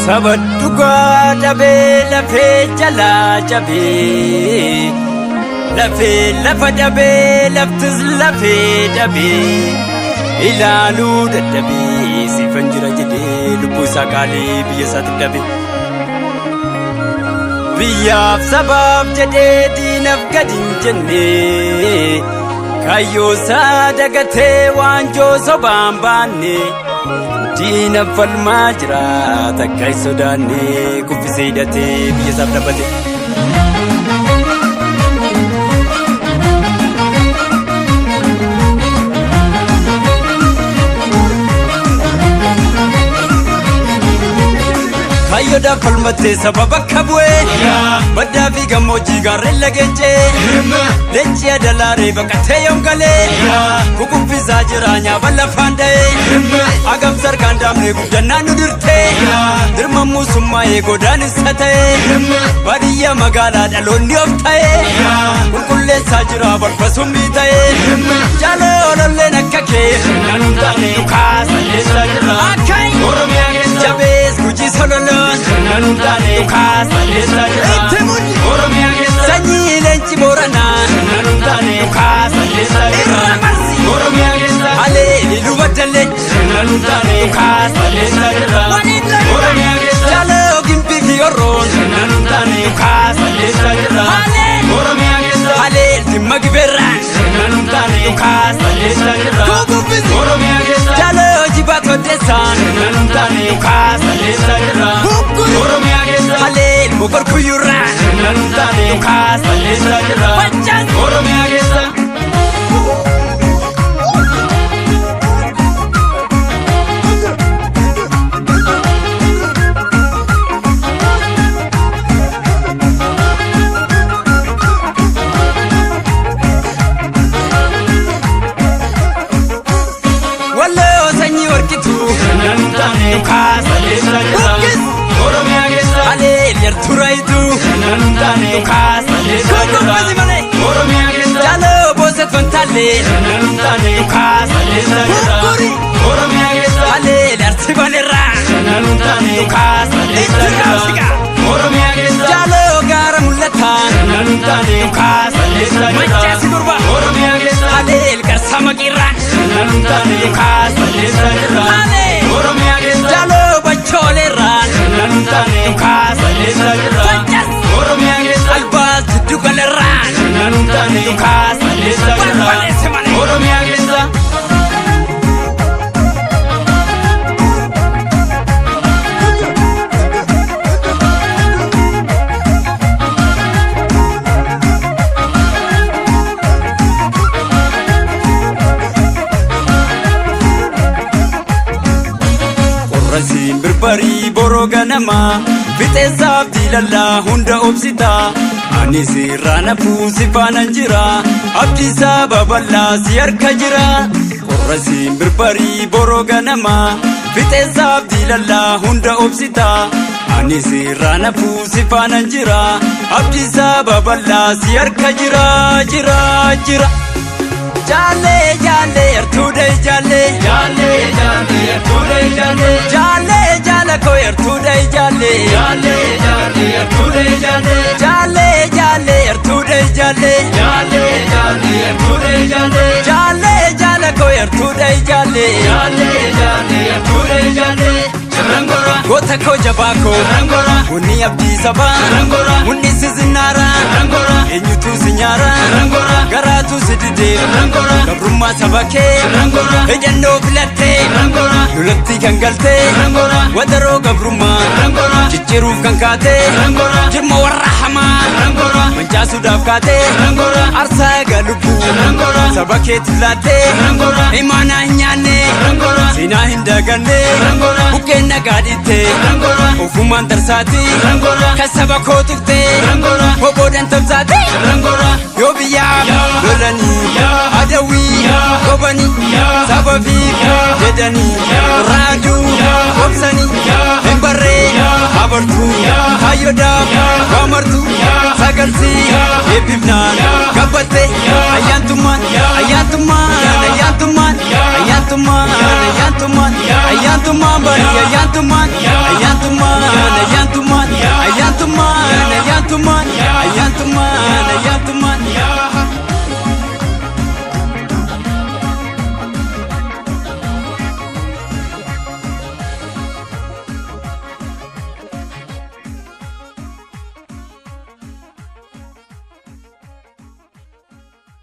Sabaduga dabe lafe jala jabe lafe lafa dabe laftis lafe dabe ilalu daddabe sifan jira jede lubbu sakali biyya sati dabe biyyaaf sabab jede diinaf gadin jenne kayyo sadagate wanjo sobaan baanne Dina falma jira takkai sodane kuffise hidhate biyya isaaf dhaabate Kayyoda falmate sababa kabwe badda fi gammoojii gaarreen lageenche leenci adalaare baqatee yoomgale kukuffisaa jira nyaaba lafaan da'e agam sarkaan daamne guddannaa nu dirte dirmamuu summaa'ee godaanessa ta'e baadiyyaa magaalaa dhaloonni of ta'e qulqulleessaa jira barfasummii ta'e jaalee ololleen akka kee dhukaasalleessaa jira Oromiyaa keessa jabees gujii sololoon Nanundane dhukaasalleessaa jira Oromiyaa keessa sanyii leenci booranaa Nanundane dhukaasalleessaa jira Oromiyaa keessa haleeli lubaddalee Nanundane dhukaasalleessaa jira Oromiyaa keessa jaaloo gimbii fi orroon Nanundane dhukaasalleessaa jira Oromiyaa keessa haleel dhimma gibeerraan Nanundane dhukaasalleessaa jira Oromiyaa keessa jaaloo jibaat hoddeessaan Nanundane dhukaasalleessaa jira Oromiyaa keessa haleel mogor kuyyurraan Nanundane dhukaasalleessaa jira Oromiyaa keessa Oromiyaa keessa haleel yarturaitu Nanundane dhukaasalleessaa jira Oromiyaa keessa jaaloo booset fantaallee Nanundane dhukaasalleessaa jira Oromiyaa keessa haleel arsi balerraa Nanundane dhukaasalleessaa jira Oromiyaa keessa jaaloo gaara mul'ataan Nanundane dhukaasalleessaa jira Oromiyaa keessa haleel garsa maqirraan Nanundane dhukaasalleessaa jira Oromiyaa keessa jaaloo bachoolerraan Nanundane dhukaasalleessaa jira Oromiyaa keessa albaas jiddu galerraan Nanundane dhukaasalleessaa jira Oromiyaa keessa Rasiin birbarii boroo ganama fixeensaaf diilallaa hunda obsita ani sirraa nafuu si faana jira abdiisaa babal'aa si harka jira Rasiin birbarii boroo ganama fixeensaaf diilallaa hunda obsita ani sirraa nafuu si faana jira abdiisaa babal'aa si harka jira Jale ertude jale ertude jale ko ertude jale ertude jale ertude jale ertude jale ko ertude jale ertude jale Gota ko jabako Muni abdi saba Muni sizinara Enyutu sinyara Garatu sidide Gabrumma sabake Ejando filate Lulatti kangalte Wadaro gabrumma Chichiru kankate Jirma warrahama Manjasu dafkate Arsa galubu Sabake tilate Imana hinyane Sina hindagane Buken nagadite Ofuman tarsati Kasaba kotukte Hobodan tabzati Yobiya Lolani Adawi Kobani Sababi Jedani Raju Obsani Embare dabartu hayyoodhaaf waamartu sagalsi eebbifnaan gabbate ayyaantummaan ayyaantummaan ayyaantummaan ayyaantummaan ayyaantummaan ayyaantummaan bari ayyaantummaan